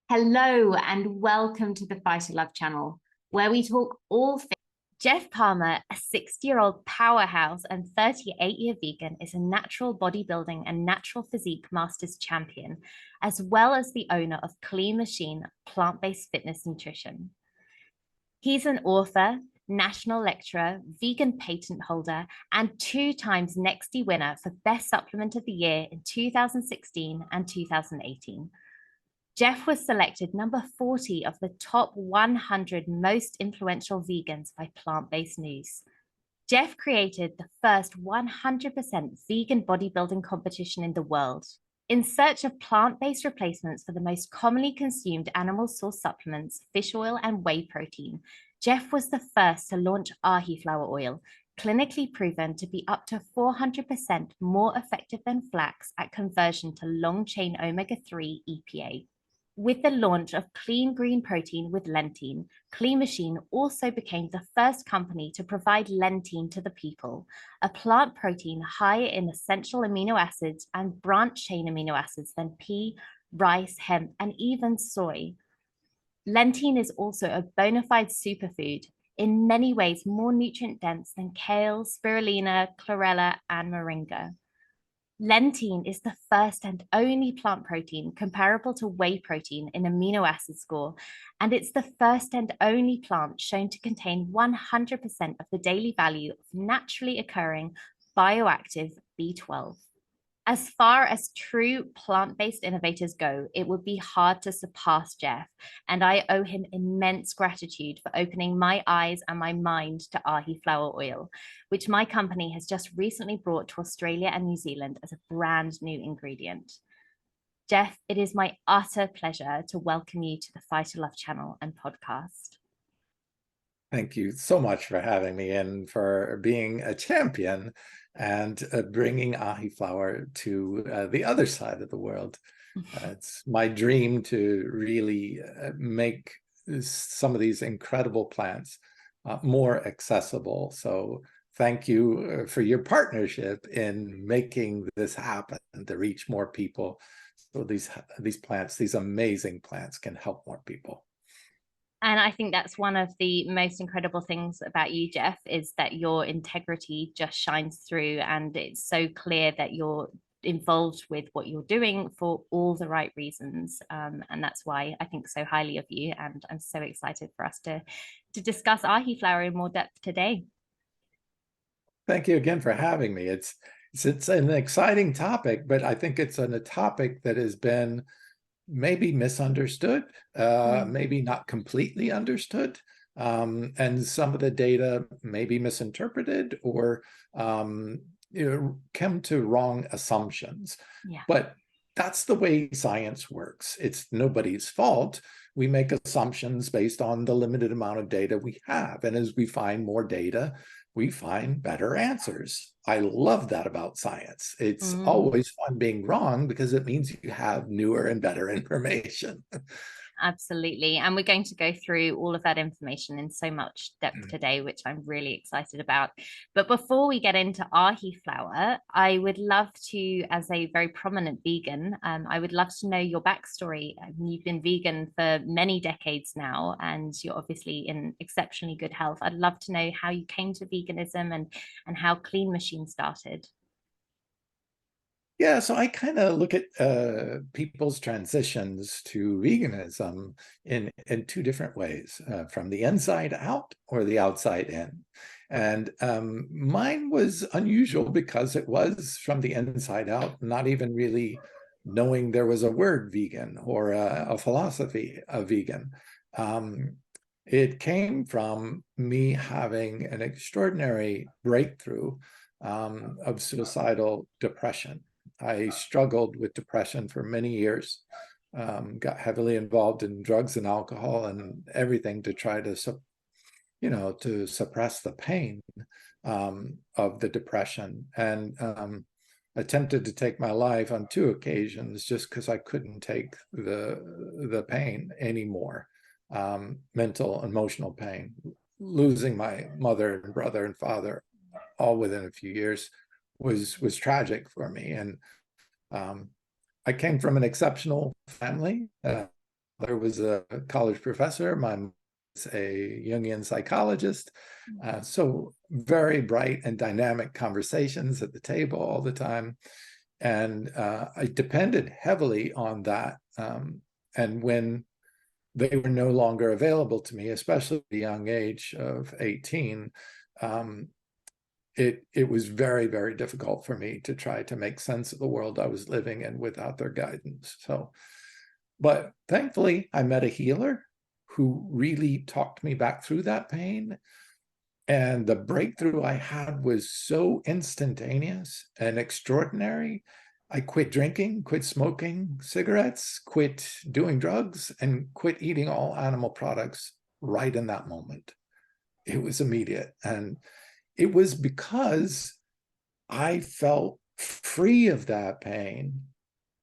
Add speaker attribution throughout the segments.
Speaker 1: Hello and welcome to the PhytoLove Channel, where we talk all things. Geoff Palmer, a 60-year-old powerhouse and 38-year vegan, is a natural bodybuilding and natural physique masters champion, as well as the owner of Clean Machine plant-based fitness nutrition. He's an author, national lecturer, vegan patent holder, and 2 times NEXTY winner for Best Supplement of the Year in 2016 and 2018. Geoff was selected number 40 of the top 100 most influential vegans by Plant-Based News. Geoff created the first 100% vegan bodybuilding competition in the world. In search of plant-based replacements for the most commonly consumed animal source supplements, fish oil and whey protein, Geoff was the first to launch Ahiflower oil, clinically proven to be up to 400% more effective than flax at conversion to long-chain omega-3 EPA. With the launch of clean green protein with Lentine, Clean Machine also became the first company to provide Lentine to the people, a plant protein higher in essential amino acids and branch-chain amino acids than pea, rice, hemp, and even soy. Lentine is also a bona fide superfood, in many ways more nutrient-dense than kale, spirulina, chlorella, and moringa. Lentine is the first and only plant protein comparable to whey protein in amino acid score, and it's the first and only plant shown to contain 100% of the daily value of naturally occurring bioactive B12. As far as true plant-based innovators go, it would be hard to surpass Geoff, and I owe him immense gratitude for opening my eyes and my mind to Ahiflower oil, which my company has just recently brought to Australia and New Zealand as a brand new ingredient. Geoff, it is my utter pleasure to welcome you to the PhytoLove Channel and podcast.
Speaker 2: Thank you so much for having me and for being a champion and bringing Ahiflower to the other side of the world. It's my dream to really make some of these incredible plants more accessible. So thank you for your partnership in making this happen to reach more people. So these plants, these amazing plants, can help more people.
Speaker 1: And I think that's one of the most incredible things about you, Geoff, is that your integrity just shines through, and it's so clear that you're involved with what you're doing for all the right reasons. And that's why I think so highly of you. And I'm so excited for us to discuss Ahiflower in more depth today.
Speaker 2: Thank you again for having me. It's an exciting topic, but I think it's a topic that has been maybe misunderstood, maybe not completely understood, and some of the data may be misinterpreted or come to wrong assumptions.
Speaker 1: Yeah.
Speaker 2: But that's the way science works. It's nobody's fault. We make assumptions based on the limited amount of data we have. And as we find more data, we find better answers. I love that about science. It's always fun being wrong because it means you have newer and better information.
Speaker 1: Absolutely. And we're going to go through all of that information in so much depth today, which I'm really excited about. But before we get into Ahiflower, I would love to, as a very prominent vegan, I would love to know your backstory. You've been vegan for many decades now, and you're obviously in exceptionally good health. I'd love to know how you came to veganism and how Clean Machine started.
Speaker 2: Yeah, so I kind of look at people's transitions to veganism in 2 different ways, from the inside out or the outside in. And mine was unusual because it was from the inside out, not even really knowing there was a word vegan or a philosophy of vegan. It came from me having an extraordinary breakthrough of suicidal depression. I struggled with depression for many years, got heavily involved in drugs and alcohol and everything to try to, to suppress the pain of the depression, and attempted to take my life on 2 occasions just because I couldn't take the pain anymore, mental, emotional pain. Losing my mother and brother and father all within a few years was tragic for me. And I came from an exceptional family. father was a college professor. My mom was a Jungian psychologist. So very bright and dynamic conversations at the table all the time. And I depended heavily on that. And when they were no longer available to me, especially at the young age of 18, it was very, very difficult for me to try to make sense of the world I was living in without their guidance. So, but thankfully, I met a healer who really talked me back through that pain. And the breakthrough I had was so instantaneous and extraordinary. I quit drinking, quit smoking cigarettes, quit doing drugs, and quit eating all animal products right in that moment. It was immediate. And it was because I felt free of that pain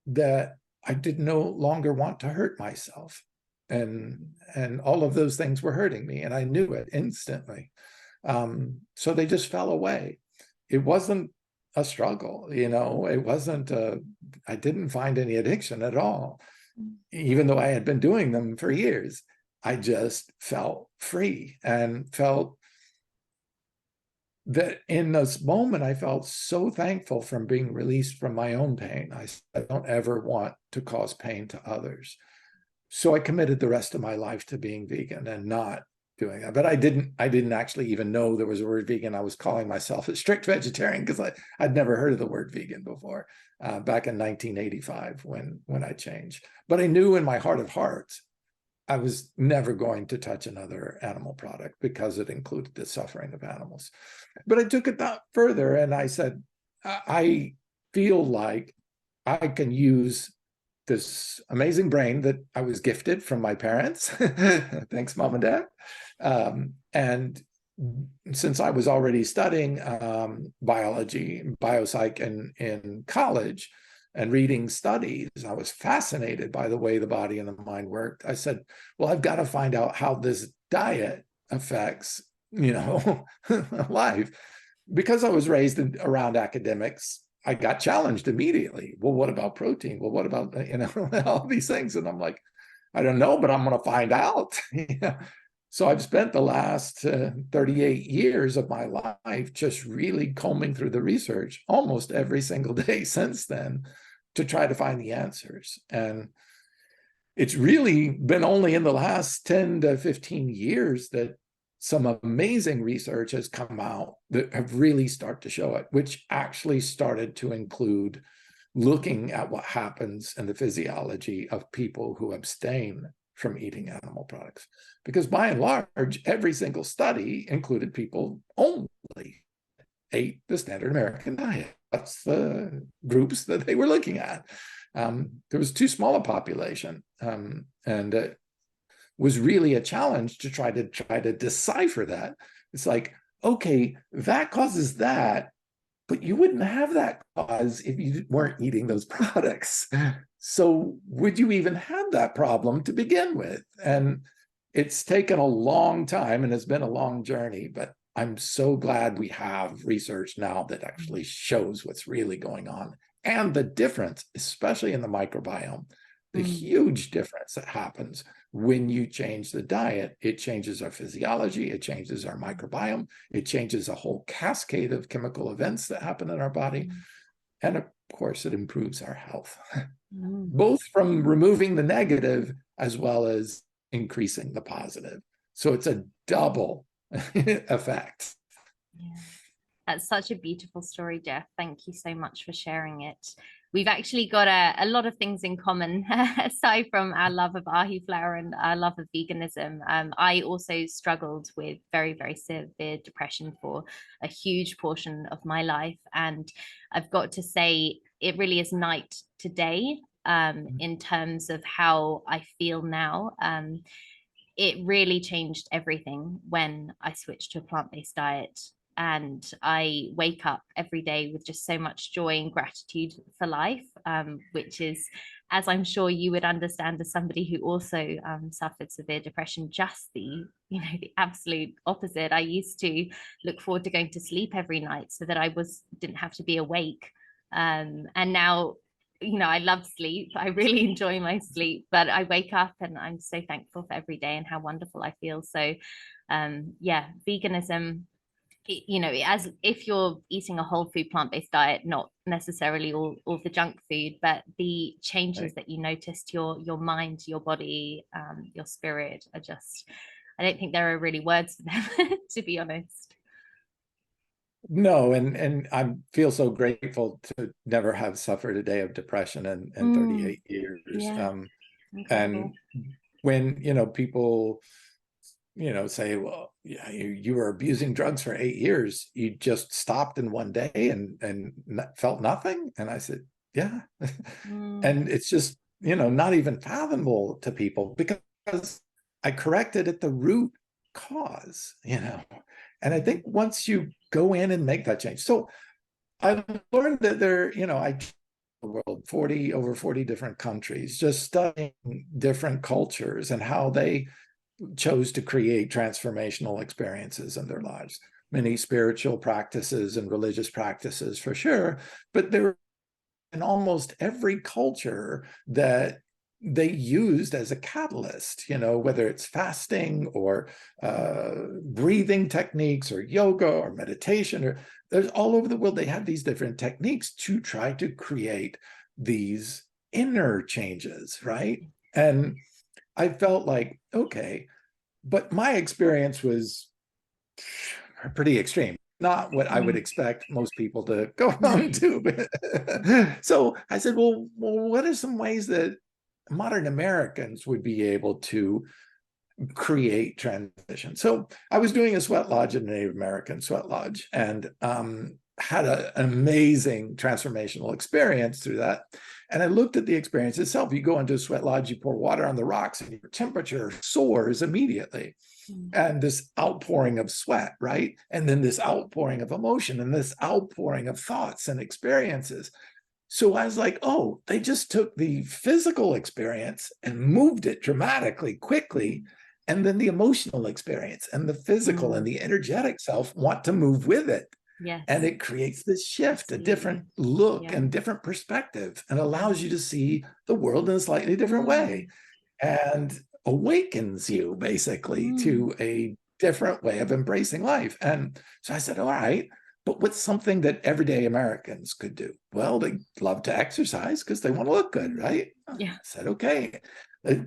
Speaker 2: that I did no longer want to hurt myself. And all of those things were hurting me, and I knew it instantly. So they just fell away. It wasn't a struggle, it wasn't I didn't find any addiction at all, even though I had been doing them for years. I just felt free and felt that in this moment, I felt so thankful from being released from my own pain. I don't ever want to cause pain to others. So I committed the rest of my life to being vegan and not doing that. But I didn't actually even know there was a word vegan. I was calling myself a strict vegetarian because I'd never heard of the word vegan before, back in 1985 when I changed. But I knew in my heart of hearts, I was never going to touch another animal product because it included the suffering of animals. But I took it that further, and I said, I feel like I can use this amazing brain that I was gifted from my parents. Thanks, Mom and Dad. And since I was already studying biology, biopsych in college, and reading studies, I was fascinated by the way the body and the mind worked. I said, well, I've got to find out how this diet affects, life. Because I was raised around academics, I got challenged immediately. Well, what about protein? Well, what about, all these things? And I'm like, I don't know, but I'm going to find out. So I've spent the last 38 years of my life just really combing through the research almost every single day since then to try to find the answers. And it's really been only in the last 10 to 15 years that some amazing research has come out that have really started to show it, which actually started to include looking at what happens in the physiology of people who abstain from eating animal products. Because by and large, every single study included people only ate the standard American diet. That's the groups that they were looking at. There was too small a population, and it was really a challenge to try to decipher that. It's like, okay, that causes that, but you wouldn't have that cause if you weren't eating those products. So would you even have that problem to begin with? And it's taken a long time, and it's been a long journey, but I'm so glad we have research now that actually shows what's really going on and the difference, especially in the microbiome, the huge difference that happens when you change the diet. It changes our physiology, it changes our microbiome, it changes a whole cascade of chemical events that happen in our body. And of course, it improves our health, both from removing the negative as well as increasing the positive. So it's a double effect.
Speaker 1: Yeah. That's such a beautiful story, Geoff. Thank you so much for sharing it. We've actually got a lot of things in common, aside from our love of Ahiflower and our love of veganism. I also struggled with very, very severe depression for a huge portion of my life. And I've got to say, it really is night to day in terms of how I feel now. It really changed everything when I switched to a plant-based diet. And I wake up every day with just so much joy and gratitude for life, which is, as I'm sure you would understand, as somebody who also suffered severe depression, just the absolute opposite. I used to look forward to going to sleep every night so that I didn't have to be awake. And now you know, I love sleep. I really enjoy my sleep, but I wake up and I'm so thankful for every day and how wonderful I feel. So, yeah, veganism, you know, as if you're eating a whole food plant-based diet, not necessarily all the junk food, but the changes
Speaker 2: Right.
Speaker 1: that you notice to your mind, your body, your spirit are just, I don't think there are really words for them, to be honest.
Speaker 2: No, and I feel so grateful to never have suffered a day of depression in
Speaker 1: Mm,
Speaker 2: 38 years.
Speaker 1: yeah, incredible.
Speaker 2: And when, people, say, well, yeah, you were abusing drugs for 8 years, you just stopped in one day and felt nothing. And I said, yeah.
Speaker 1: Mm,
Speaker 2: And it's just, not even fathomable to people because I corrected at the root cause. And I think once you go in and make that change. So I learned that I the world, over 40 different countries, just studying different cultures and how they chose to create transformational experiences in their lives. Many spiritual practices and religious practices for sure, but there were in almost every culture that they used as a catalyst, whether it's fasting or breathing techniques or yoga or meditation, or there's all over the world, they have these different techniques to try to create these inner changes, right? And I felt like, okay, but my experience was pretty extreme. Not what I would expect most people to go on to. So I said, well, what are some ways that modern Americans would be able to create transition? So I was doing a sweat lodge at a Native American sweat lodge and had an amazing transformational experience through that. And I looked at the experience itself. You go into a sweat lodge, you pour water on the rocks, and your temperature soars immediately. And this outpouring of sweat, right? And then this outpouring of emotion and this outpouring of thoughts and experiences. So I was like, oh, they just took the physical experience and moved it dramatically, quickly. And then the emotional experience and the physical and the energetic self want to move with it.
Speaker 1: Yes.
Speaker 2: And it creates this shift,
Speaker 1: Absolutely.
Speaker 2: a different look
Speaker 1: Yeah.
Speaker 2: and different perspective, and allows you to see the world in a slightly different way. And awakens you basically to a different way of embracing life. And so I said, all right, but what's something that everyday Americans could do? Well, they love to exercise because they want to look good, right?
Speaker 1: Yeah.
Speaker 2: I said, okay,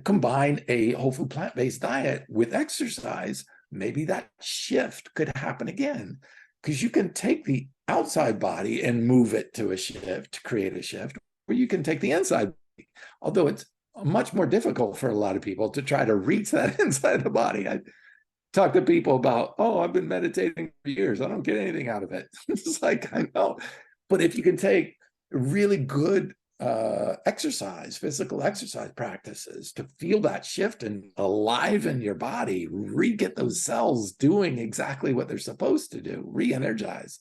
Speaker 2: combine a whole food plant-based diet with exercise. Maybe that shift could happen again, because you can take the outside body and move it to a shift, to create a shift, or you can take the inside body, although it's much more difficult for a lot of people to try to reach that inside the body. I talk to people about, oh, I've been meditating for years, I don't get anything out of it. It's like, I know. But if you can take really good physical exercise practices to feel that shift and alive in your body, get those cells doing exactly what they're supposed to do, re-energize,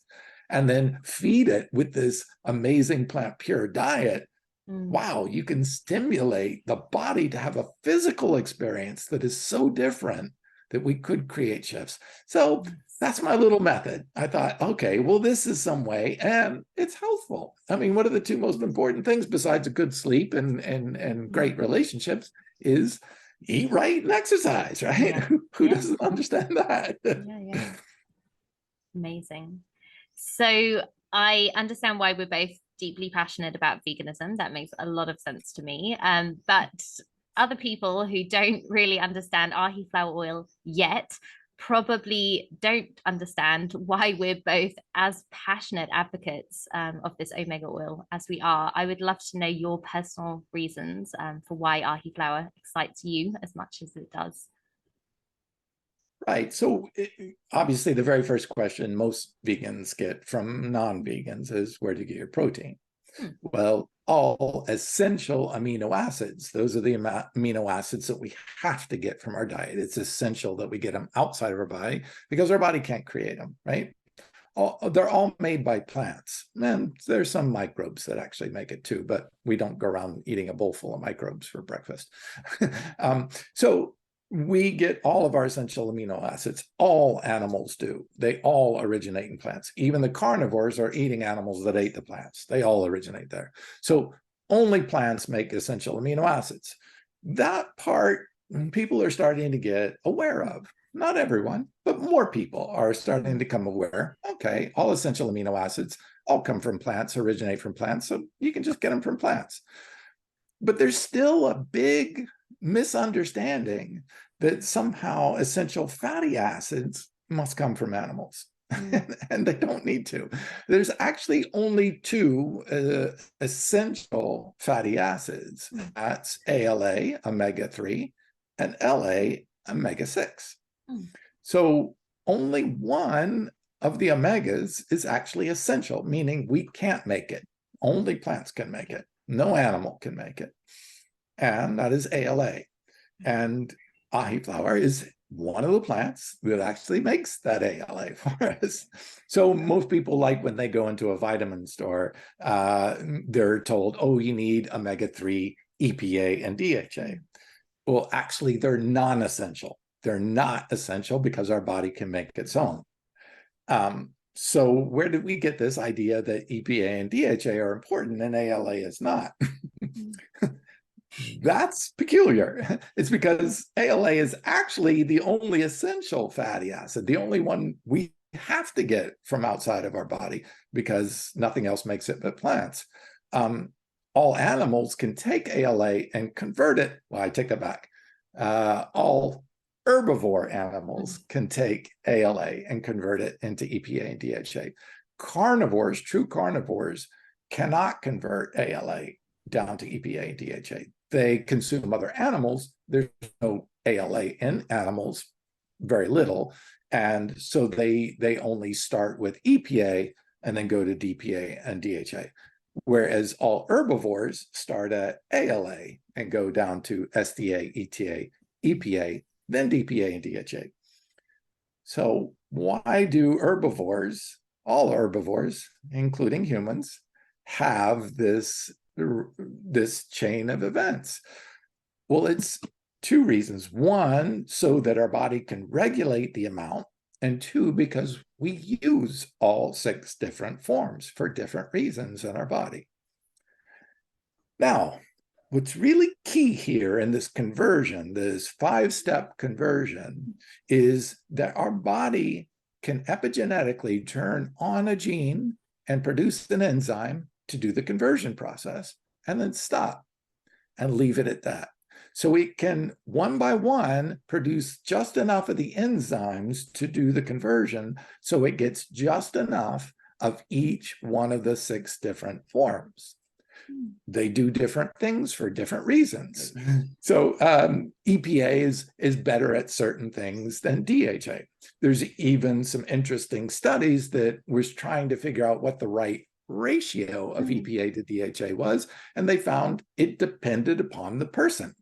Speaker 2: and then feed it with this amazing plant pure diet, wow, you can stimulate the body to have a physical experience that is so different that we could create shifts. So that's my little method. I thought, okay, well, this is some way, and it's healthful. I mean, what are the two most important things besides a good sleep and great relationships is eat right and exercise, right?
Speaker 1: Yeah.
Speaker 2: Who doesn't understand that?
Speaker 1: Yeah. Amazing. So I understand why we're both deeply passionate about veganism. That makes a lot of sense to me. But other people who don't really understand Ahiflower oil yet probably don't understand why we're both as passionate advocates of this omega oil as we are. I would love to know your personal reasons for why Ahiflower excites you as much as it does.
Speaker 2: Right. So obviously, the very first question most vegans get from non-vegans is, where do you get your protein? Well, all essential amino acids, those are the amino acids that we have to get from our diet. It's essential that we get them outside of our body because our body can't create them, right? They're all made by plants. And there's some microbes that actually make it too, but we don't go around eating a bowl full of microbes for breakfast. So we get all of our essential amino acids. All animals do. They all originate in plants. Even the carnivores are eating animals that ate the plants. They all originate there. So only plants make essential amino acids. That part people are starting to get aware of. Not everyone, but more people are starting to become aware. Okay, all essential amino acids all come from plants, originate from plants, so you can just get them from plants. But there's still a big misunderstanding that somehow essential fatty acids must come from animals. And they don't need to. There's actually only two essential fatty acids. That's ALA, omega-3, and LA, omega-6. So only one of the omegas is actually essential, meaning we can't make it. Only plants can make it. No animal can make it. And that is ALA. And Ahiflower is one of the plants that actually makes that ALA for us. So most people, like when they go into a vitamin store, they're told, oh, you need omega-3, EPA, and DHA. Well, actually, they're non-essential. They're not essential because our body can make its own. So where did we get this idea that EPA and DHA are important and ALA is not? That's peculiar. It's because ALA is actually the only essential fatty acid, the only one we have to get from outside of our body because nothing else makes it but plants. All animals can take ALA and convert it. Well, I take that back. All herbivore animals can take ALA and convert it into EPA and DHA. Carnivores, true carnivores, cannot convert ALA down to EPA and DHA. They consume other animals. There's no ALA in animals, very little. And so they only start with EPA and then go to DPA and DHA. Whereas all herbivores start at ALA and go down to SDA, ETA, EPA, then DPA and DHA. So why do herbivores, all herbivores, including humans, have this chain of events? Well, it's two reasons. One, so that our body can regulate the amount, and two, because we use all 6 different forms for different reasons in our body. Now, what's really key here in this conversion, this 5-step conversion, is that our body can epigenetically turn on a gene and produce an enzyme to do the conversion process and then stop and leave it at that. So we can, one by one, produce just enough of the enzymes to do the conversion so it gets just enough of each one of the 6 different forms. They do different things for different reasons. So EPA is better at certain things than DHA. There's even some interesting studies that was trying to figure out what the right ratio of EPA to DHA was, and they found it depended upon the person.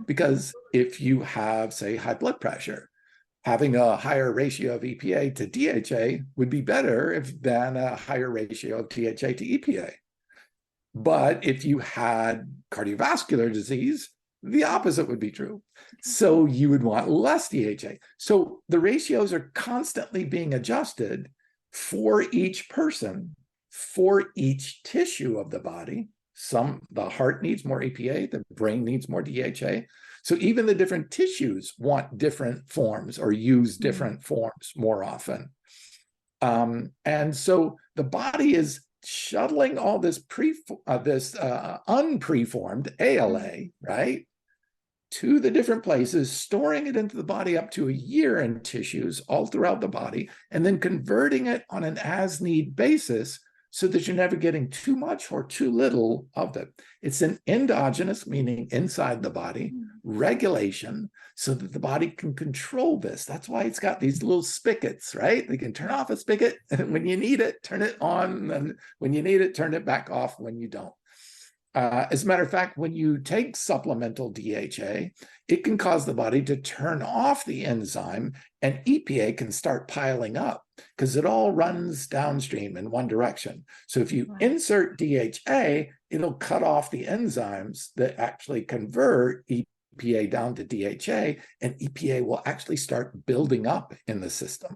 Speaker 2: Because if you have, say, high blood pressure, having a higher ratio of EPA to DHA would be better than a higher ratio of DHA to EPA. But if you had cardiovascular disease, the opposite would be true. So you would want less DHA. So the ratios are constantly being adjusted for each person, for each tissue of the body. The heart needs more EPA, the brain needs more DHA. So even the different tissues want different forms or use different forms more often. And so the body is shuttling all this unpreformed ALA, right, to the different places, storing it into the body up to a year in tissues all throughout the body, and then converting it on an as-need basis so that you're never getting too much or too little of it. It's an endogenous, meaning inside the body, regulation, so that the body can control this. That's why it's got these little spigots, right? They can turn off a spigot, and when you need it, turn it on, and when you need it, turn it back off when you don't. As a matter of fact, when you take supplemental DHA, it can cause the body to turn off the enzyme, and EPA can start piling up because it all runs downstream in one direction. So if you insert DHA, it'll cut off the enzymes that actually convert EPA down to DHA, and EPA will actually start building up in the system.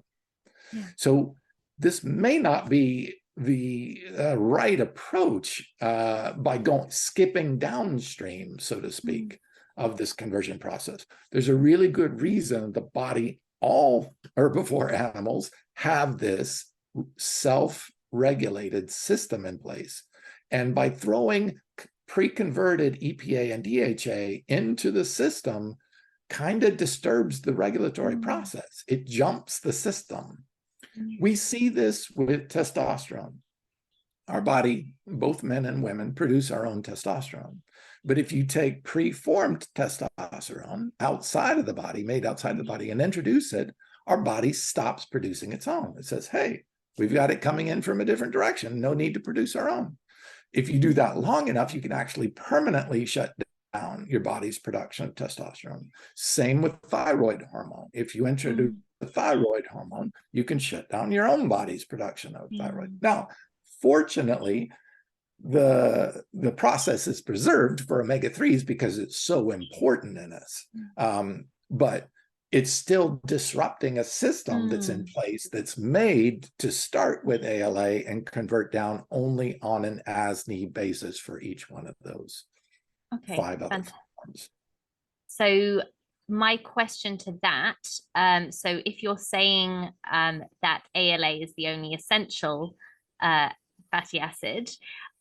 Speaker 2: So this may not be right approach by skipping downstream, so to speak, of this conversion process. There's a really good reason the body, all herbivore animals, have this self-regulated system in place. And by throwing pre-converted EPA and DHA into the system, kind of disturbs the regulatory process. It jumps the system. We see this with testosterone. Our body, both men and women, produce our own testosterone. But if you take preformed testosterone outside of the body, made outside of the body, and introduce it, our body stops producing its own. It says, hey, we've got it coming in from a different direction. No need to produce our own. If you do that long enough, you can actually permanently shut down your body's production of testosterone. Same with thyroid hormone. If you introduce the thyroid hormone, you can shut down your own body's production of thyroid. Now, fortunately, the process is preserved for omega-3s because it's so important in us. But it's still disrupting a system that's in place that's made to start with ALA and convert down only on an as-need basis for each one of those 5 other forms.
Speaker 1: So my question to that, so if you're saying that ALA is the only essential fatty acid,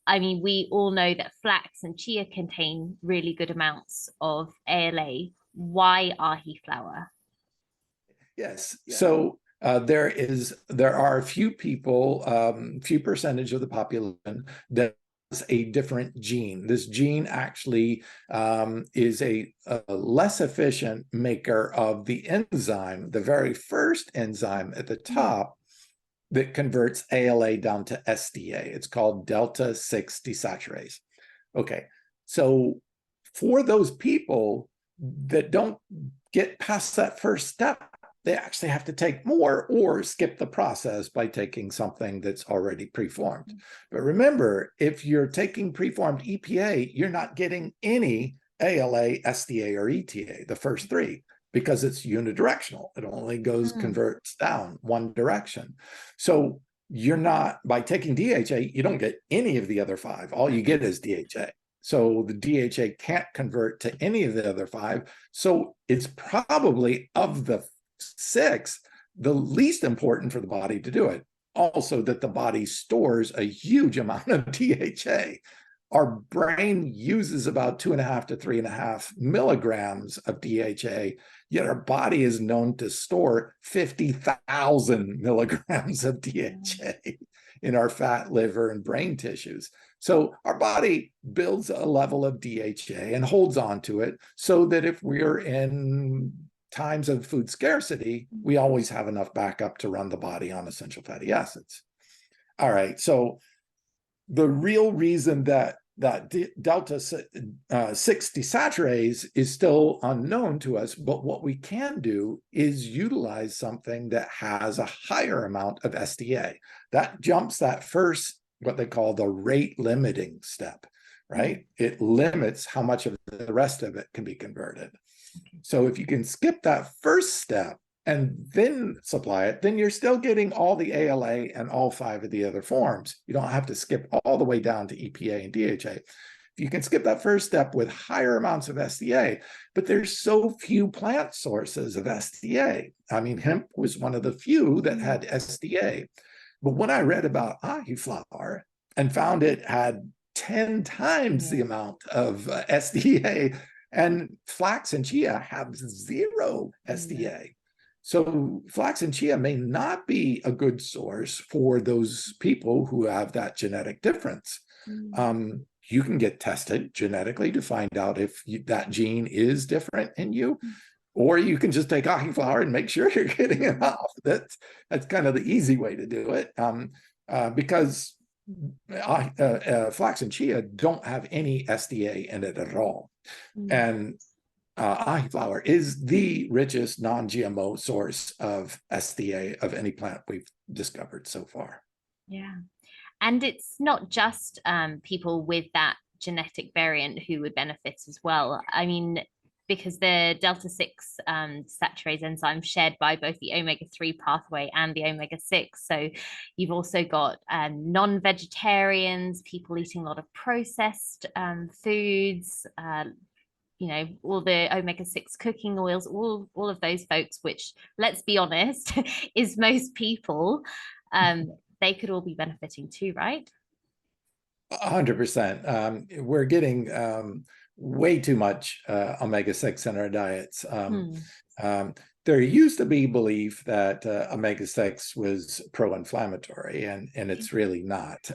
Speaker 1: I mean, we all know that flax and chia contain really good amounts of ALA. Why Ahiflower?
Speaker 2: Yes. So there are a few people, few percentage of the population that has a different gene. This gene actually is a less efficient maker of the enzyme, the very first enzyme at the top that converts ALA down to SDA. It's called delta 6 desaturase. Okay. So for those people that don't get past that first step, they actually have to take more or skip the process by taking something that's already preformed. But remember, if you're taking preformed EPA, you're not getting any ALA, SDA, or ETA, the first 3, because it's unidirectional. It only converts down one direction. So you're not, by taking DHA, you don't get any of the other 5. All you get is DHA. So the DHA can't convert to any of the other 5. So it's probably, of the 6, the least important for the body to do it. Also, that the body stores a huge amount of DHA. Our brain uses about 2.5 to 3.5 milligrams of DHA, yet our body is known to store 50,000 milligrams of DHA in our fat, liver, and brain tissues. So our body builds a level of DHA and holds on to it so that if we're in times of food scarcity, we always have enough backup to run the body on essential fatty acids. All right, so the real reason that delta 6 desaturase is still unknown to us, but what we can do is utilize something that has a higher amount of SDA. That jumps that first, what they call the rate limiting step, right? It limits how much of the rest of it can be converted. So if you can skip that first step and then supply it, then you're still getting all the ALA and all 5 of the other forms. You don't have to skip all the way down to EPA and DHA. You can skip that first step with higher amounts of SDA, but there's so few plant sources of SDA. I mean, hemp was one of the few that had SDA. But when I read about Ahiflower and found it had 10 times the amount of SDA, and flax and chia have 0 SDA. So flax and chia may not be a good source for those people who have that genetic difference. You can get tested genetically to find out if that gene is different in you, or you can just take Ahiflower and make sure you're getting enough. That's kind of the easy way to do it, because flax and chia don't have any SDA in it at all. And Ahiflower is the richest non-GMO source of SDA of any plant we've discovered so far.
Speaker 1: Yeah. And it's not just people with that genetic variant who would benefit as well. I mean, because the delta 6 saturase enzyme shared by both the omega-3 pathway and the omega-6. So you've also got non-vegetarians, people eating a lot of processed foods, you know, all the omega-6 cooking oils, all of those folks, which, let's be honest, is most people. They could all be benefiting too, right?
Speaker 2: 100%. We're getting way too much omega-6 in our diets. There used to be belief that omega-6 was pro-inflammatory, and it's really not.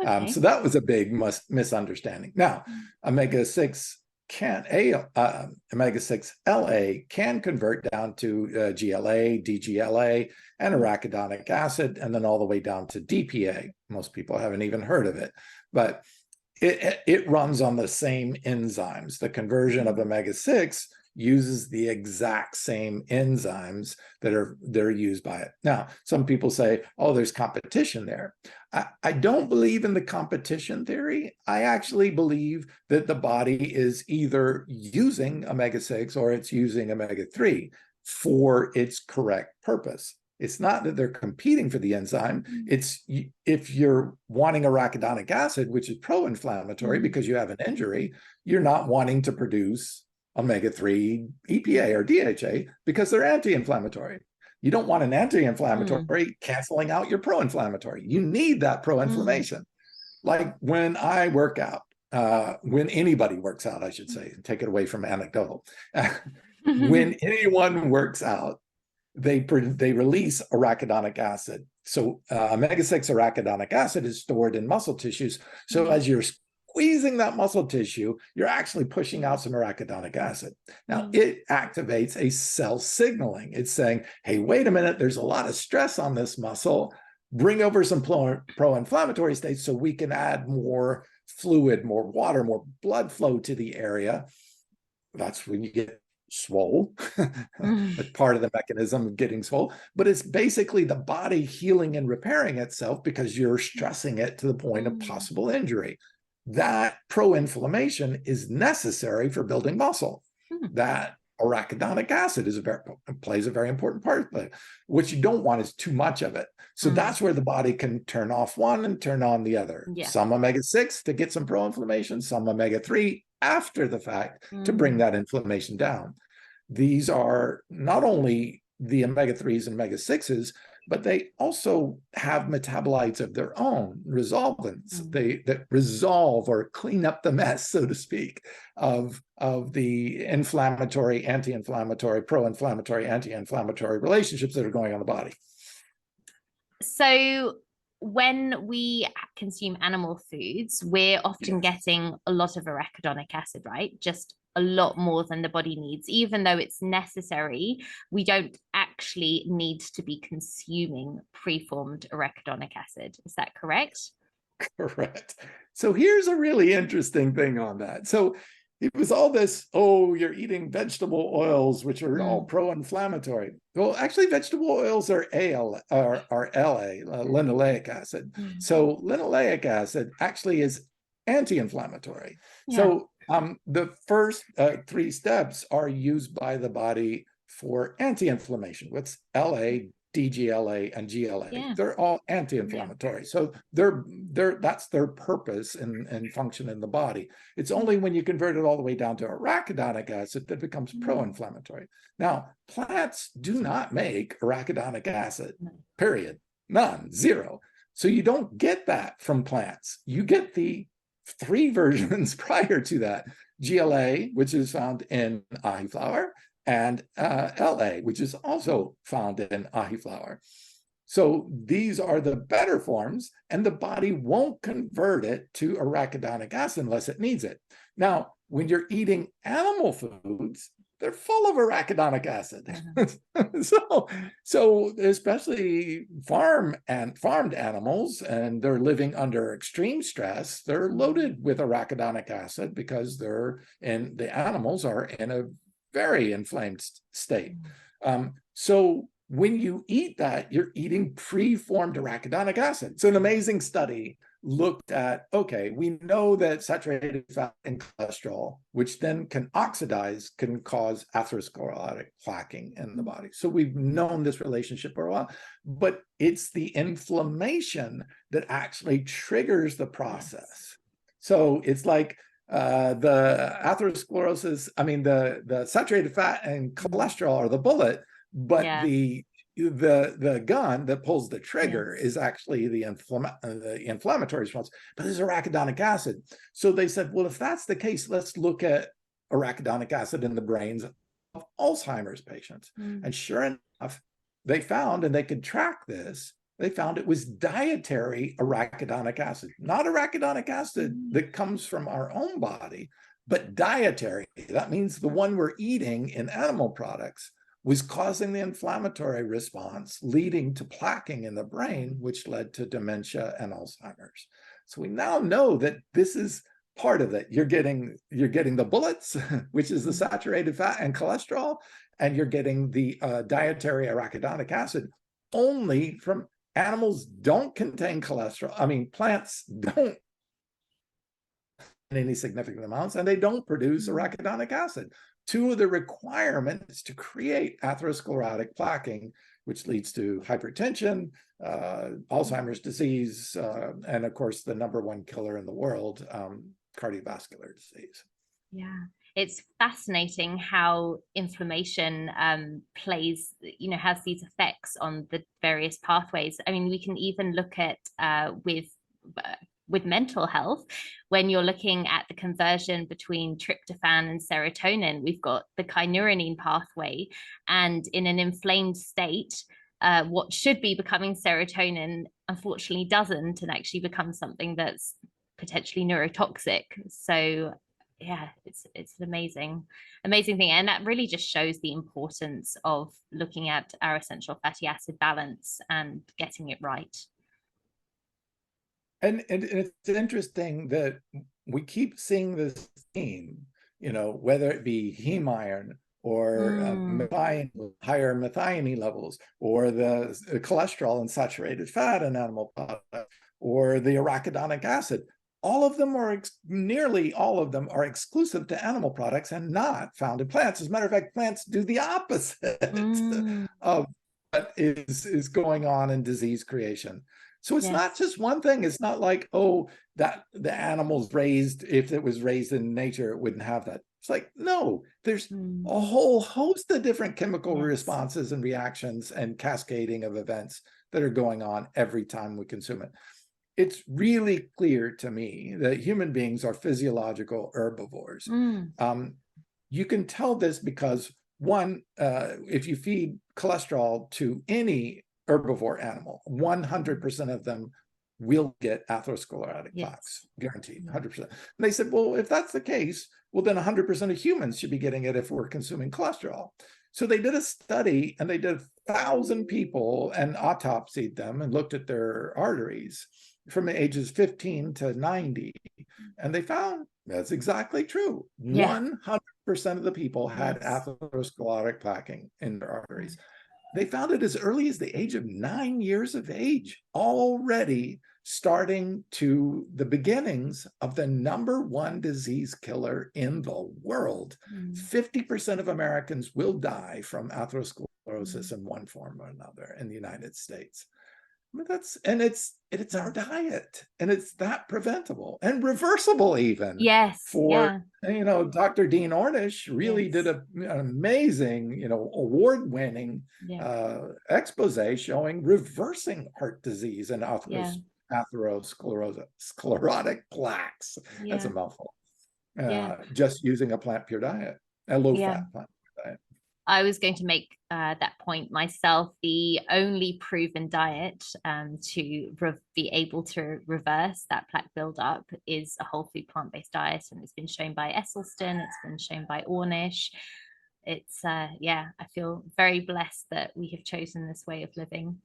Speaker 1: Okay.
Speaker 2: So that was a big misunderstanding. Now, omega-6 omega-6 LA can convert down to GLA, DGLA, and arachidonic acid, and then all the way down to DPA. Most people haven't even heard of it, but it runs on the same enzymes. The conversion of omega-6 uses the exact same enzymes that are used by it. Now, some people say, oh, there's competition there. I don't believe in the competition theory. I actually believe that the body is either using omega-6 or it's using omega-3 for its correct purpose. It's not that they're competing for the enzyme. It's if you're wanting arachidonic acid, which is pro-inflammatory because you have an injury, you're not wanting to produce omega-3 EPA or DHA because they're anti-inflammatory. You don't want an anti-inflammatory canceling out your pro-inflammatory. You need that pro-inflammation. Like when I work out, when anybody works out, I should say, take it away from anecdotal. When anyone works out, they release arachidonic acid. So omega-6 arachidonic acid is stored in muscle tissues. So as you're squeezing that muscle tissue, you're actually pushing out some arachidonic acid. Now, it activates a cell signaling. It's saying, hey, wait a minute, there's a lot of stress on this muscle. Bring over some pro-inflammatory states so we can add more fluid, more water, more blood flow to the area. That's when you get swole. That's part of the mechanism of getting swole, but it's basically the body healing and repairing itself because you're stressing it to the point of possible injury. That pro-inflammation is necessary for building muscle. That arachidonic acid plays a very important part of it. What you don't want is too much of it. So that's where the body can turn off one and turn on the other. Some omega-6 to get some pro-inflammation, some omega-3 after the fact to bring that inflammation down. These are not only the omega-3s and omega-6s, but they also have metabolites of their own, resolvents, that resolve or clean up the mess, so to speak, of the inflammatory, anti-inflammatory, pro-inflammatory, anti-inflammatory relationships that are going on in the body.
Speaker 1: So when we consume animal foods, we're often getting a lot of arachidonic acid, right? Just a lot more than the body needs. Even though it's necessary, we don't actually need to be consuming preformed arachidonic acid. Is that correct?
Speaker 2: Correct. So here's a really interesting thing on that. So it was all this, oh, you're eating vegetable oils, which are all pro-inflammatory. Well, actually, vegetable oils are LA, linoleic acid. So linoleic acid actually is anti-inflammatory. So the first 3 steps are used by the body for anti-inflammation. What's LA, DGLA, and GLA? They're all anti-inflammatory. So that's their purpose and function in the body. It's only when you convert it all the way down to arachidonic acid that it becomes pro-inflammatory. Now, plants do not make arachidonic acid, period. None, zero. So you don't get that from plants. You get the 3 versions prior to that: GLA, which is found in Ahiflower, and LA, which is also found in Ahiflower. So these are the better forms, and the body won't convert it to arachidonic acid unless it needs it. Now, when you're eating animal foods, they're full of arachidonic acid. So especially farmed animals, and they're living under extreme stress, they're loaded with arachidonic acid because the animals are in a very inflamed state. So when you eat that, you're eating preformed arachidonic acid. It's an amazing study looked at, okay, we know that saturated fat and cholesterol, which then can oxidize, can cause atherosclerotic plaquing in the body. So we've known this relationship for a while, but it's the inflammation that actually triggers the process. So it's like the atherosclerosis, I mean, the saturated fat and cholesterol are the bullet, but the gun that pulls the trigger is actually the inflammatory response, but there's arachidonic acid. So they said, well, if that's the case, let's look at arachidonic acid in the brains of Alzheimer's patients. And sure enough, they found, and they could track this, they found it was dietary arachidonic acid, not arachidonic acid that comes from our own body, but dietary. That means the one we're eating in animal products was causing the inflammatory response, leading to plaquing in the brain, which led to dementia and Alzheimer's. So we now know that this is part of it. You're getting the bullets, which is the saturated fat and cholesterol, and you're getting the dietary arachidonic acid only from animals. Don't contain cholesterol. I mean, plants don't in any significant amounts, and they don't produce arachidonic acid. Two of the requirements to create atherosclerotic plaquing, which leads to hypertension, Alzheimer's disease, and of course, the #1 killer in the world, cardiovascular disease.
Speaker 1: Yeah, it's fascinating how inflammation plays, has these effects on the various pathways. I mean, we can even look at with mental health, when you're looking at the conversion between tryptophan and serotonin, we've got the kynurenine pathway, and in an inflamed state, what should be becoming serotonin unfortunately doesn't, and actually becomes something that's potentially neurotoxic. So yeah, it's an amazing thing, and that really just shows the importance of looking at our essential fatty acid balance and getting it right.
Speaker 2: And it's interesting that we keep seeing this theme, whether it be heme iron or higher methionine levels, or the cholesterol and saturated fat in animal products, or the arachidonic acid. All of them are, nearly all of them are exclusive to animal products and not found in plants. As a matter of fact, plants do the opposite of what is going on in disease creation. So it's not just one thing. It's not like, oh, that the animal's raised, if it was raised in nature, it wouldn't have that. It's like, no, there's a whole host of different chemical responses and reactions and cascading of events that are going on every time we consume it. It's really clear to me that human beings are physiological herbivores. You can tell this because, one, if you feed cholesterol to any herbivore animal, 100% of them will get atherosclerotic plaques, guaranteed, 100%. And they said, well, if that's the case, well, then 100% of humans should be getting it if we're consuming cholesterol. So they did a study, and they did 1,000 people and autopsied them and looked at their arteries from the ages 15 to 90. And they found that's exactly true. 100% of the people had atherosclerotic plaquing in their arteries. They found it as early as the age of 9 years of age, already starting to the beginnings of the #1 disease killer in the world. 50% of Americans will die from atherosclerosis in one form or another in the United States. I mean, it's our diet, and it's that preventable and reversible even. Dr. Dean Ornish really did an amazing, award-winning expose showing reversing heart disease and atherosclerotic plaques. That's a mouthful. Just using a plant-pure diet, a low-fat plant-pure diet.
Speaker 1: I was going to make that point myself. The only proven diet to be able to reverse that plaque buildup is a whole food plant-based diet, and it's been shown by Esselstyn, it's been shown by Ornish. It's I feel very blessed that we have chosen this way of living.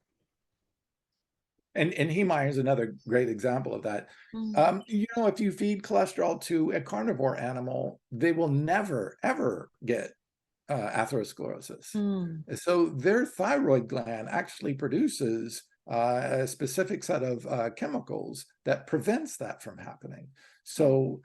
Speaker 2: And heme iron is another great example of that. If you feed cholesterol to a carnivore animal, they will never, ever get atherosclerosis. So their thyroid gland actually produces a specific set of chemicals that prevents that from happening. So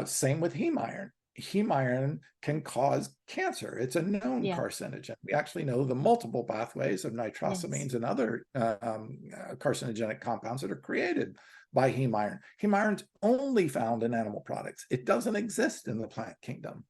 Speaker 2: same with heme iron. Heme iron can cause cancer. It's a known carcinogen. We actually know the multiple pathways of nitrosamines and other carcinogenic compounds that are created by heme iron. Heme iron's only found in animal products. It doesn't exist in the plant kingdom.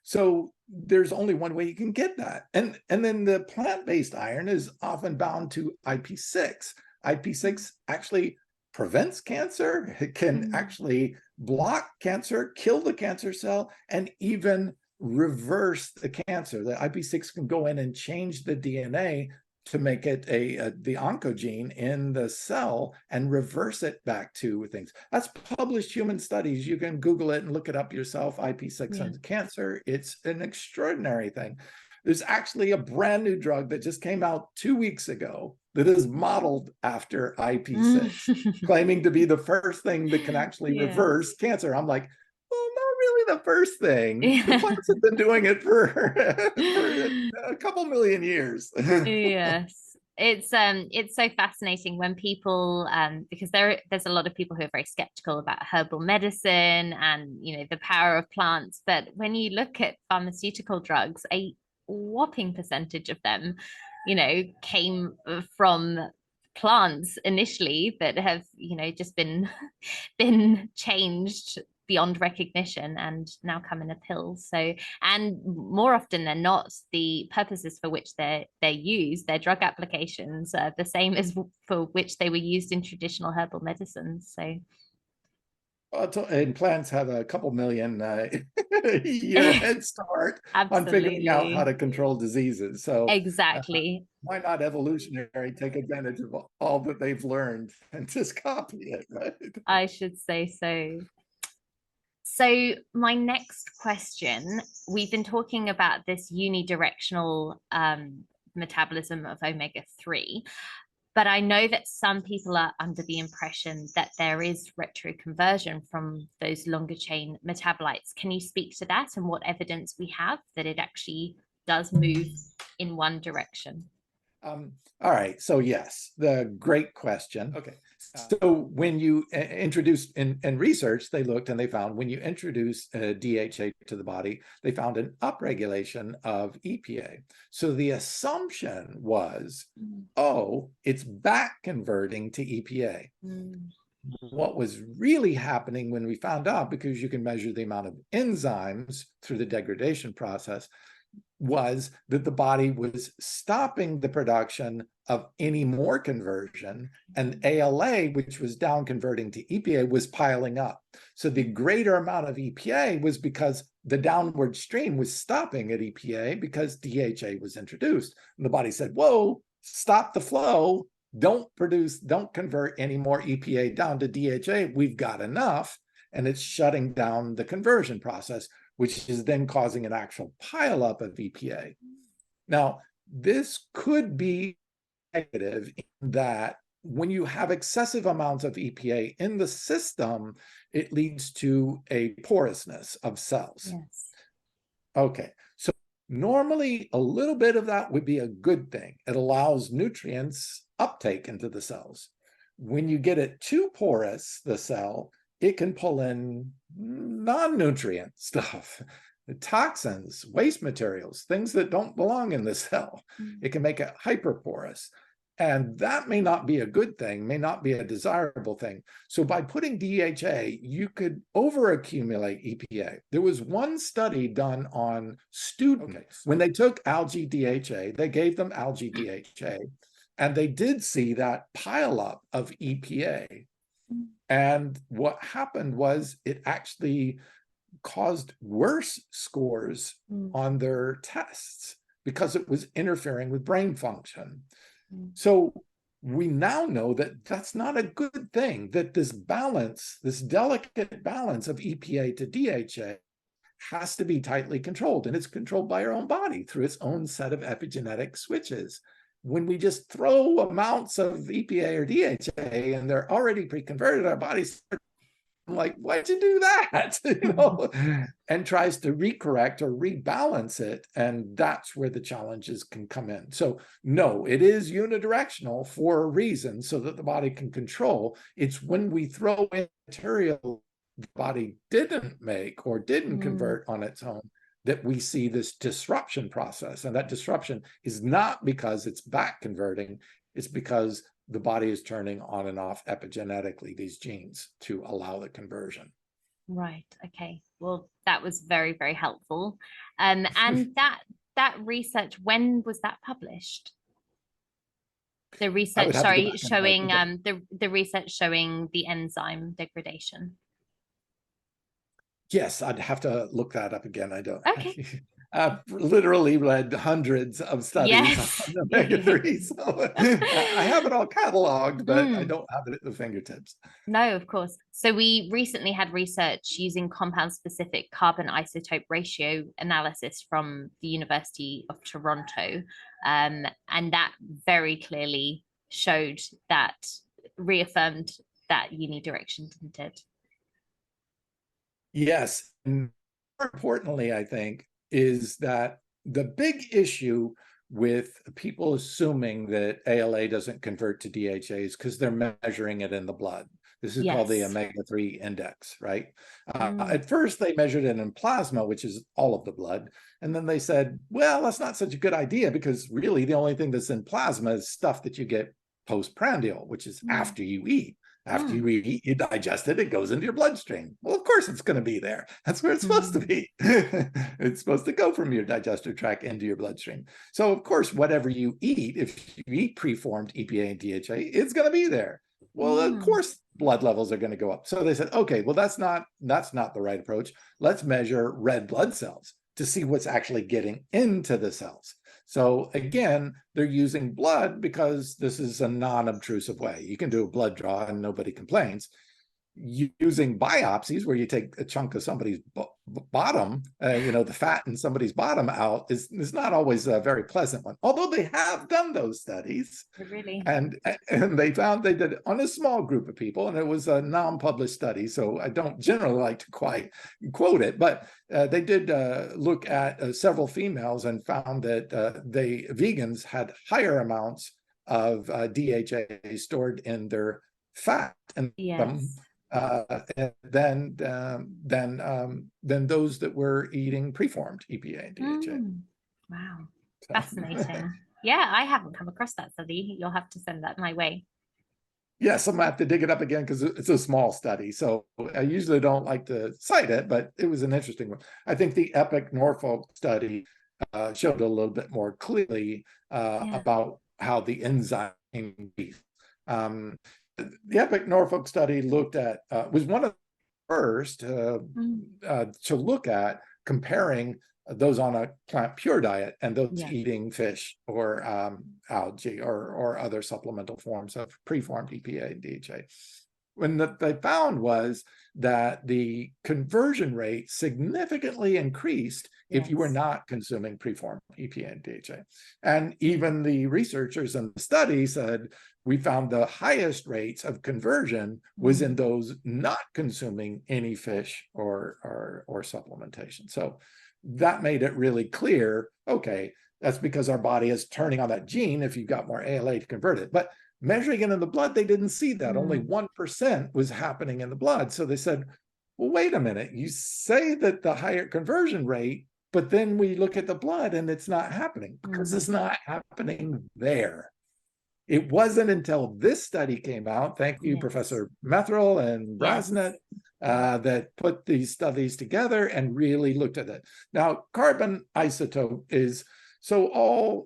Speaker 2: So there's only one way you can get that. And then the plant-based iron is often bound to IP6. IP6 actually prevents cancer. It can actually block cancer, kill the cancer cell, and even reverse the cancer. The IP6 can go in and change the DNA to make it the oncogene in the cell and reverse it back to things. That's published human studies. You can Google it and look it up yourself, IP6 and cancer. It's an extraordinary thing. There's actually a brand new drug that just came out 2 weeks ago that is modeled after IP6, claiming to be the first thing that can actually reverse cancer. I'm like, well, not really the first thing. The plants have been doing it for a couple million years.
Speaker 1: Yes. It's so fascinating when people because there's a lot of people who are very skeptical about herbal medicine and the power of plants, but when you look at pharmaceutical drugs, a whopping percentage of them came from plants initially that have just been changed beyond recognition and now come in a pill. So, and more often than not, the purposes for which they're used, their drug applications are the same as for which they were used in traditional herbal medicines. So
Speaker 2: and plants have a couple million year head start on figuring out how to control diseases. So
Speaker 1: exactly.
Speaker 2: Why not evolutionary take advantage of all that they've learned and just copy it, right?
Speaker 1: I should say so. So my next question, we've been talking about this unidirectional metabolism of omega-3, but I know that some people are under the impression that there is retroconversion from those longer chain metabolites. Can you speak to that and what evidence we have that it actually does move in one direction?
Speaker 2: All right. So yes, the great question. Okay. So when you introduced in research, they looked and they found when you introduce DHA to the body, they found an upregulation of EPA. So the assumption was, oh, it's back converting to EPA. What was really happening when we found out, because you can measure the amount of enzymes through the degradation process, was that the body was stopping the production of any more conversion, and ALA, which was down converting to EPA, was piling up. So the greater amount of EPA was because the downward stream was stopping at EPA because DHA was introduced. And the body said, whoa, stop the flow. Don't convert any more EPA down to DHA. We've got enough. And it's shutting down the conversion process, which is then causing an actual pileup of EPA. Now, this could be negative in that when you have excessive amounts of EPA in the system, it leads to a porousness of cells.
Speaker 1: Yes.
Speaker 2: Okay, so normally a little bit of that would be a good thing. It allows nutrients uptake into the cells. When you get it too porous, the cell, it can pull in non-nutrient stuff, toxins, waste materials, things that don't belong in the cell. It can make it hyperporous. And that may not be a good thing, may not be a desirable thing. So by putting DHA, you could overaccumulate EPA. There was one study done on students. When they took algae DHA, they gave them algae DHA, and they did see that pileup of EPA. And what happened was it actually caused worse scores on their tests because it was interfering with brain function. So we now know that that's not a good thing, that this balance, this delicate balance of EPA to DHA has to be tightly controlled, and it's controlled by our own body through its own set of epigenetic switches. When we just throw amounts of EPA or DHA and they're already pre-converted, our bodies start I'm like, why'd you do that? You know, and tries to recorrect or rebalance it. And that's where the challenges can come in. So no, it is unidirectional for a reason so that the body can control. It's when we throw in material the body didn't make or didn't convert on its own that we see this disruption process. And that disruption is not because it's back converting, it's because the body is turning on and off epigenetically these genes to allow the conversion.
Speaker 1: Right. Okay. Well, that was very, very helpful. And that research, when was that published? The research, sorry, showing the research showing the enzyme degradation.
Speaker 2: Yes, I'd have to look that up again. I don't.
Speaker 1: Okay.
Speaker 2: I've literally read hundreds of studies on omega-3, so I have it all cataloged, but I don't have it at the fingertips.
Speaker 1: No, of course. So we recently had research using compound-specific carbon isotope ratio analysis from the University of Toronto, and that very clearly showed that, reaffirmed that unidirection, didn't it?
Speaker 2: Yes. And more importantly, I think, is that the big issue with people assuming that ALA doesn't convert to DHA is because they're measuring it in the blood. This is called the omega-3 index, right? At first, they measured it in plasma, which is all of the blood. And then they said, well, that's not such a good idea because really the only thing that's in plasma is stuff that you get postprandial, which is after you eat. After you eat, you digest it, it goes into your bloodstream. Well, of course it's going to be there. That's where it's supposed to be. It's supposed to go from your digestive tract into your bloodstream. So, of course, whatever you eat, if you eat preformed EPA and DHA, it's going to be there. Well, of course, blood levels are going to go up. So they said, okay, well, that's not the right approach. Let's measure red blood cells to see what's actually getting into the cells. So again, they're using blood because this is a non-obtrusive way. You can do a blood draw and nobody complains. Using biopsies where you take a chunk of somebody's bottom, the fat in somebody's bottom out is not always a very pleasant one. Although they have done those studies.
Speaker 1: Really?
Speaker 2: And they found they did it on a small group of people, and it was a non-published study, so I don't generally like to quite quote it, but they did look at several females and found that the vegans had higher amounts of DHA stored in their fat and than those that were eating preformed EPA and DHA.
Speaker 1: Wow, fascinating. Yeah, I haven't come across that study. You'll have to send that my way.
Speaker 2: Yes, I'm gonna have to dig it up again because it's a small study. So I usually don't like to cite it, but it was an interesting one. I think the EPIC Norfolk study showed a little bit more clearly about how the enzyme the EPIC Norfolk study looked at, was one of the first to look at comparing those on a plant pure diet and those eating fish or algae or other supplemental forms of preformed EPA and DHA. When they found was that the conversion rate significantly increased if you were not consuming preformed EPA and DHA. And even the researchers in the study said, we found the highest rates of conversion was in those not consuming any fish or supplementation. So that made it really clear, okay, that's because our body is turning on that gene if you've got more ALA to convert it. But measuring it in the blood, they didn't see that. Only 1% was happening in the blood. So they said, well, wait a minute. You say that the higher conversion rate, but then we look at the blood and it's not happening because it's not happening there. It wasn't until this study came out, thank you, Professor Methrel and Brasnet, that put these studies together and really looked at it. Now, carbon isotope is, so all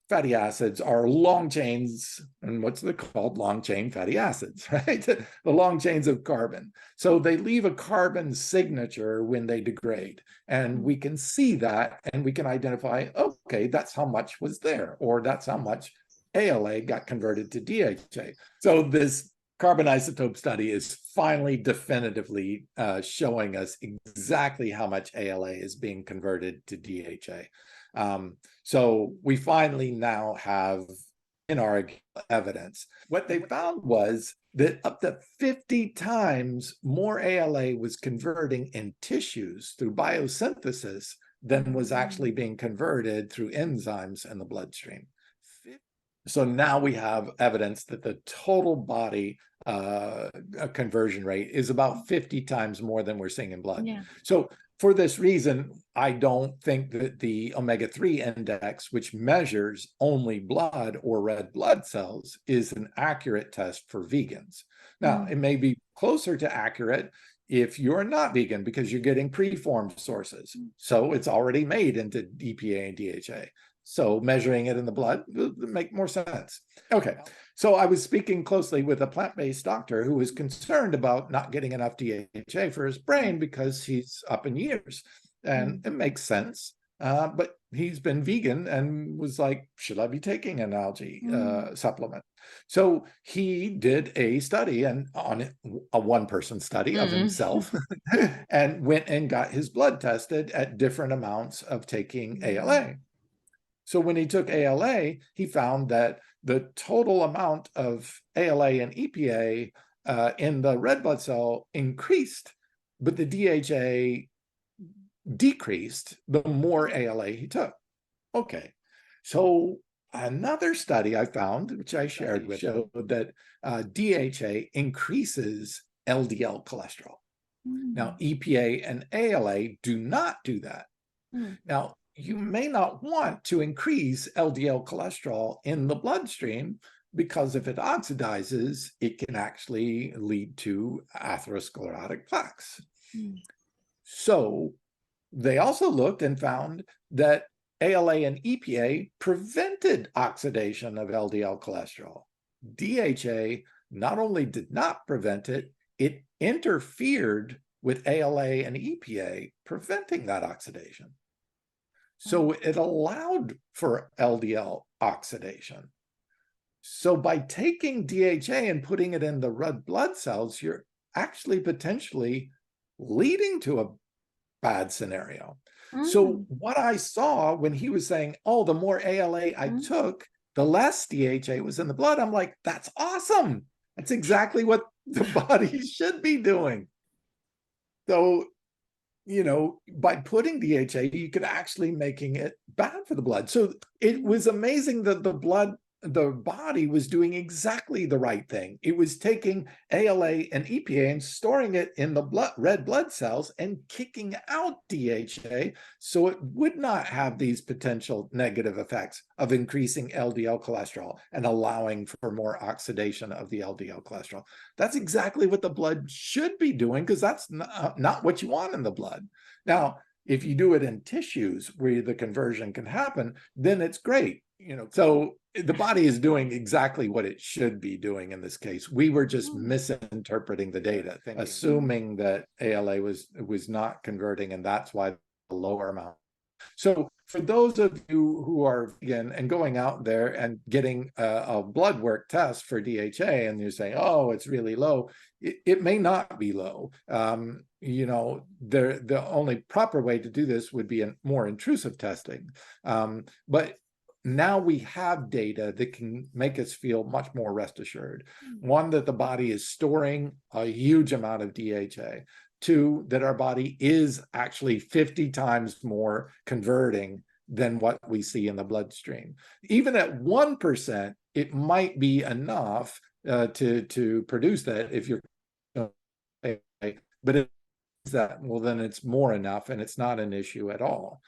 Speaker 2: fatty acids are long chains, and what's they called? Long chain fatty acids, right? The long chains of carbon. So they leave a carbon signature when they degrade. And we can see that and we can identify, okay, that's how much was there, or that's how much ALA got converted to DHA. So this carbon isotope study is finally definitively showing us exactly how much ALA is being converted to DHA. So we finally now have in our evidence. What they found was that up to 50 times more ALA was converting in tissues through biosynthesis than was actually being converted through enzymes in the bloodstream. So now we have evidence that the total body conversion rate is about 50 times more than we're seeing in blood.
Speaker 1: Yeah.
Speaker 2: So for this reason, I don't think that the omega-3 index, which measures only blood or red blood cells, is an accurate test for vegans. Now, it may be closer to accurate if you're not vegan because you're getting preformed sources. So it's already made into EPA and DHA. So measuring it in the blood would make more sense. Okay, so I was speaking closely with a plant-based doctor who was concerned about not getting enough DHA for his brain because he's up in years. And it makes sense. But he's been vegan and was like, should I be taking an algae supplement? So he did a study, and on a one-person study of himself, and went and got his blood tested at different amounts of taking ALA. So when he took ALA, he found that the total amount of ALA and EPA in the red blood cell increased, but the DHA decreased the more ALA he took. Okay, so another study I found, which I shared with you, showed that DHA increases LDL cholesterol. Now, EPA and ALA do not do that. Now, you may not want to increase LDL cholesterol in the bloodstream because if it oxidizes, it can actually lead to atherosclerotic plaques. So they also looked and found that ALA and EPA prevented oxidation of LDL cholesterol. DHA not only did not prevent it, it interfered with ALA and EPA, preventing that oxidation. So it allowed for LDL oxidation. So by taking DHA and putting it in the red blood cells, you're actually potentially leading to a bad scenario. So what I saw when he was saying, oh, the more ALA I took, the less DHA was in the blood, I'm like, that's awesome. That's exactly what the body should be doing. So, you know, by putting DHA, you could actually making it bad for the blood. So it was amazing that the body was doing exactly the right thing. It was taking ALA and EPA and storing it in the red blood cells and kicking out DHA so it would not have these potential negative effects of increasing LDL cholesterol and allowing for more oxidation of the LDL cholesterol. That's exactly what the blood should be doing, because that's not what you want in the blood. Now, if you do it in tissues where the conversion can happen, then it's great. You know, so the body is doing exactly what it should be doing in this case. We were just misinterpreting the data, assuming that ALA was not converting, and that's why the lower amount. So for those of you who are vegan and going out there and getting a blood work test for DHA, and you're saying, oh, it's really low, it may not be low. You know, the only proper way to do this would be a more intrusive testing. But now we have data that can make us feel much more rest assured. One, that the body is storing a huge amount of DHA. Two, that our body is actually 50 times more converting than what we see in the bloodstream. Even at 1%, it might be enough to produce that if you're, but if that, well, then it's more enough and it's not an issue at all.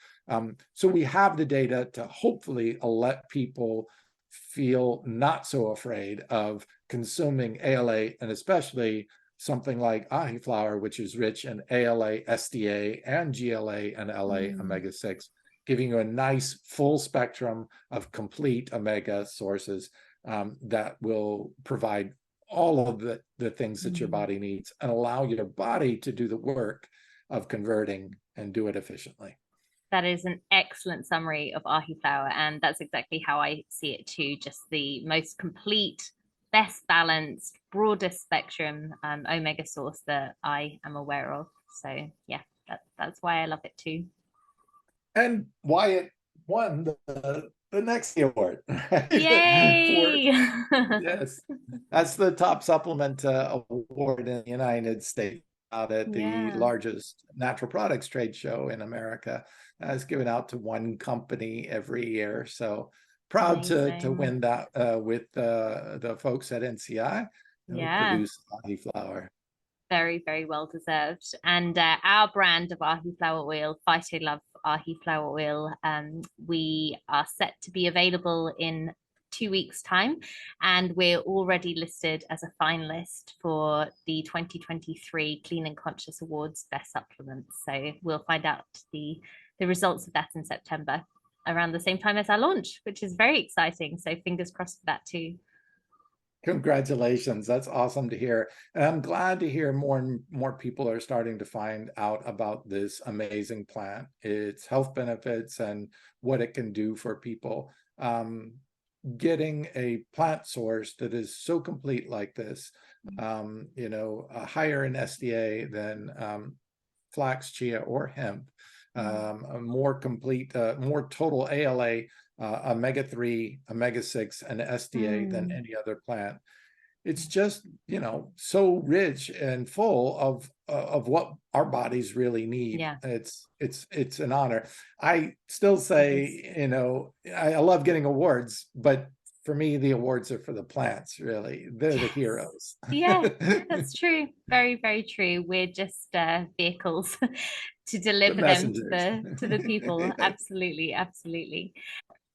Speaker 2: So we have the data to hopefully let people feel not so afraid of consuming ALA, and especially something like Ahiflower, which is rich in ALA, SDA, and GLA and LA omega-6, giving you a nice full spectrum of complete omega sources that will provide all of the things that your body needs and allow your body to do the work of converting and do it efficiently.
Speaker 1: That is an excellent summary of Ahiflower, and that's exactly how I see it too. Just the most complete, best balanced, broadest spectrum omega source that I am aware of. So yeah, that's why I love it too.
Speaker 2: And why it won the NEXTY award, right? For,
Speaker 1: Yay!
Speaker 2: yes, that's the top supplement award in the United States. Out at the
Speaker 1: Yeah,
Speaker 2: largest natural products trade show in America. It's given out to one company every year. So proud to
Speaker 1: amazing.
Speaker 2: win that with the folks at NCI who
Speaker 1: Yeah,
Speaker 2: produce Ahiflower.
Speaker 1: very, very well deserved. And our brand of Ahiflower oil, PhytoLove Ahiflower oil, we are set to be available in 2 weeks' time, and we're already listed as a finalist for the 2023 Clean and Conscious Awards Best Supplement. So we'll find out the results of that in September, around the same time as our launch, which is very exciting. So fingers crossed for that too.
Speaker 2: Congratulations. That's awesome to hear. And I'm glad to hear more and more people are starting to find out about this amazing plant, its health benefits and what it can do for people. Getting a plant source that is so complete like this, higher in SDA than flax, chia, or hemp, a more complete, more total ALA, omega-3, omega-6, and SDA than any other plant. It's just, so rich and full of what our bodies really need.
Speaker 1: Yeah.
Speaker 2: It's an honor. I still say, I love getting awards, but for me, the awards are for the plants, really. They're the heroes.
Speaker 1: Yeah, that's true. Very, very true. We're just vehicles to
Speaker 2: The
Speaker 1: deliver them to
Speaker 2: messengers.
Speaker 1: the people. Absolutely, absolutely.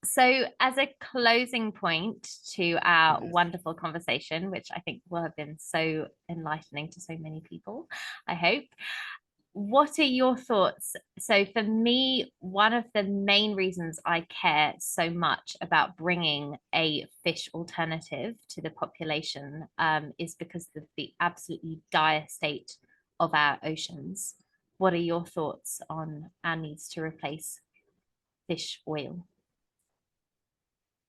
Speaker 1: So, as a closing point to our
Speaker 2: Yes.
Speaker 1: wonderful conversation, which I think will have been so enlightening to so many people, I hope. What are your thoughts? So, for me, one of the main reasons I care so much about bringing a fish alternative to the population is because of the absolutely dire state of our oceans. What are your thoughts on our needs to replace fish oil?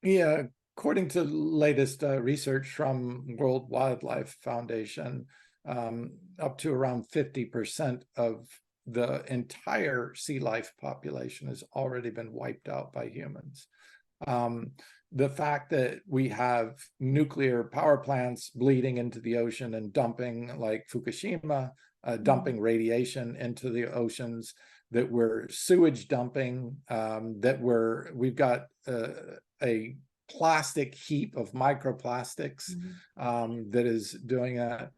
Speaker 2: Yeah, according to latest research from World Wildlife Foundation, up to around 50% of the entire sea life population has already been wiped out by humans. The fact that we have nuclear power plants bleeding into the ocean and dumping, like Fukushima, dumping radiation into the oceans, that we're sewage dumping, that we've got a plastic heap of microplastics that is doing that.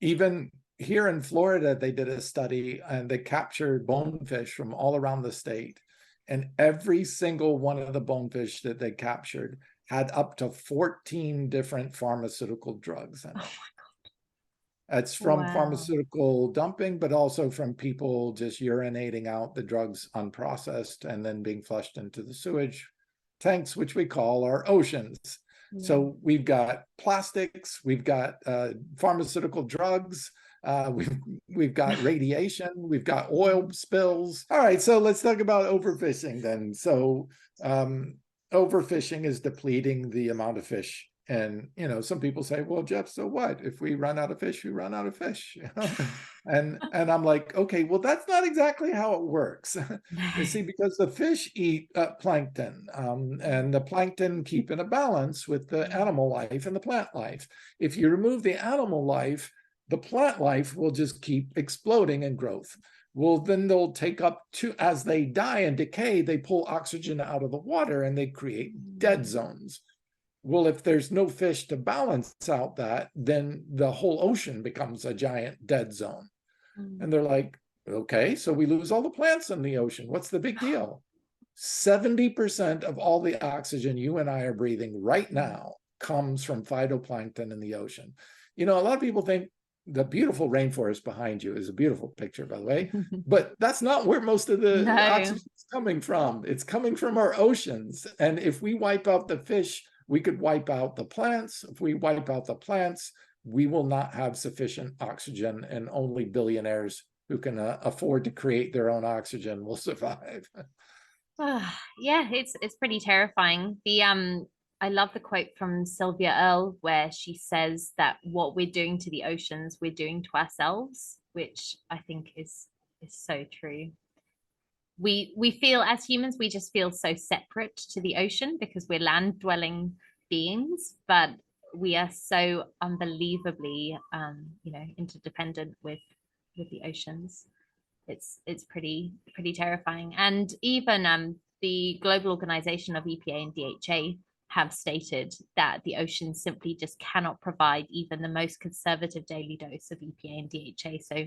Speaker 2: Even here in Florida, they did a study and they captured bonefish from all around the state. And every single one of the bonefish that they captured had up to 14 different pharmaceutical drugs in it. It's from
Speaker 1: Wow.
Speaker 2: pharmaceutical dumping, but also from people just urinating out the drugs unprocessed and then being flushed into the sewage tanks, which we call our oceans.
Speaker 1: Yeah.
Speaker 2: So we've got plastics, we've got pharmaceutical drugs, we've got radiation, we've got oil spills. All right, so let's talk about overfishing then. So overfishing is depleting the amount of fish. And, some people say, well, Geoff, so what? If we run out of fish, we run out of fish. And I'm like, okay, well, that's not exactly how it works. You see, because the fish eat plankton, and the plankton keep in a balance with the animal life and the plant life. If you remove the animal life, the plant life will just keep exploding in growth. Well, then they'll take up as they die and decay, they pull oxygen out of the water and they create dead zones. Well, if there's no fish to balance out that, then the whole ocean becomes a giant dead zone. And they're like, okay, so we lose all the plants in the ocean. What's the big deal? 70% of all the oxygen you and I are breathing right now comes from phytoplankton in the ocean. A lot of people think the beautiful rainforest behind you is a beautiful picture, by the way, but that's not where most of the oxygen is coming from. It's coming from our oceans. And if we wipe out the fish, we could wipe out the plants. If we wipe out the plants, we will not have sufficient oxygen, and only billionaires who can afford to create their own oxygen will survive.
Speaker 1: Yeah, it's pretty terrifying. I love the quote from Sylvia Earle where she says that what we're doing to the oceans, we're doing to ourselves, which I think is so true. we feel, as humans, we just feel so separate to the ocean because we're land dwelling beings, but we are so unbelievably interdependent with the oceans. It's pretty terrifying. And even the global organization of EPA and DHA have stated that the ocean simply just cannot provide even the most conservative daily dose of EPA and DHA. So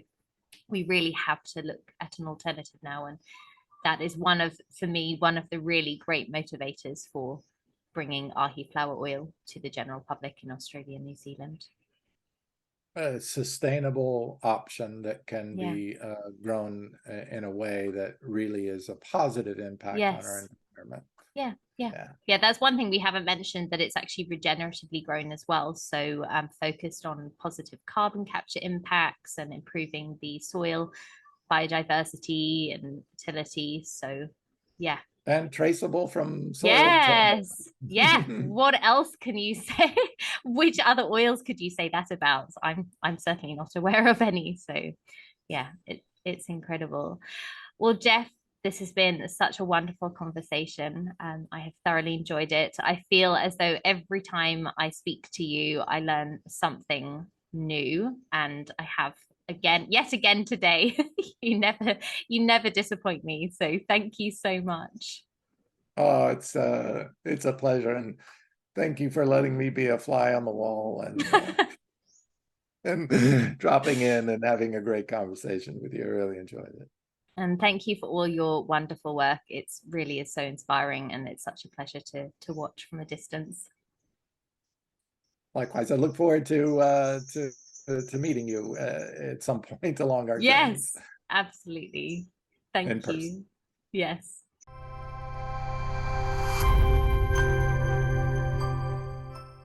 Speaker 1: we really have to look at an alternative now. And that is for me, one of the really great motivators for bringing Ahiflower oil to the general public in Australia and New Zealand.
Speaker 2: A sustainable option that can be grown in a way that really is a positive impact on our environment.
Speaker 1: Yeah, that's one thing we haven't mentioned, that it's actually regeneratively grown as well. So focused on positive carbon capture impacts and improving the soil biodiversity and fertility. So yeah.
Speaker 2: And traceable from soil.
Speaker 1: Yes. Yeah. What else can you say? Which other oils could you say that about? I'm certainly not aware of any. So yeah, it's incredible. Well, Geoff, this has been such a wonderful conversation. I have thoroughly enjoyed it. I feel as though every time I speak to you, I learn something new, and I have yet again today. you never disappoint me. So thank you so much.
Speaker 2: Oh, it's a pleasure, and thank you for letting me be a fly on the wall and dropping in and having a great conversation with you. I really enjoyed it.
Speaker 1: And thank you for all your wonderful work. It's really is so inspiring, and it's such a pleasure to watch from a distance.
Speaker 2: Likewise, I look forward to meeting you at some point along our journeys.
Speaker 1: Yes, absolutely. Thank you. Yes.